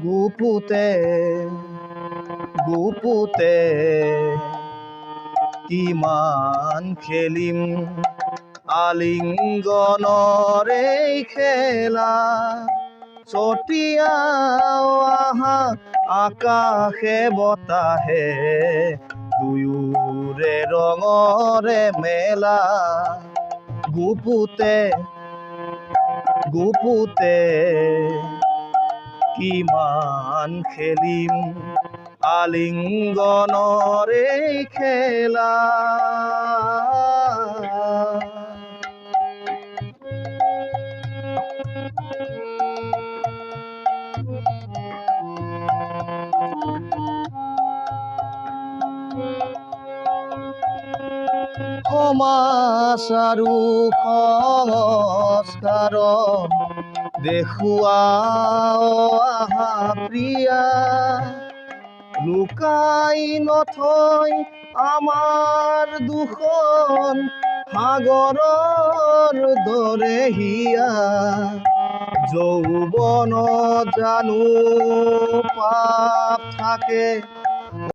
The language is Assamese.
গুপুতে গুপুতে কিমান খেলিম আলিংগনৰে খেলা ছটিয়াও আহা আকাশে বতাহে দুয়োৰে ৰঙৰে মেলা গুপুতে গুপুতে কিমান খেলিম আলিংগনৰে খেলা সমাজ আৰু সংস্কাৰ দেখুৱাও আহা প্ৰিয়া লুকাই নথৈ আমাৰ দুখন সাগৰৰ দৰে হিয়া যৌৱন জানো পাপ থাকে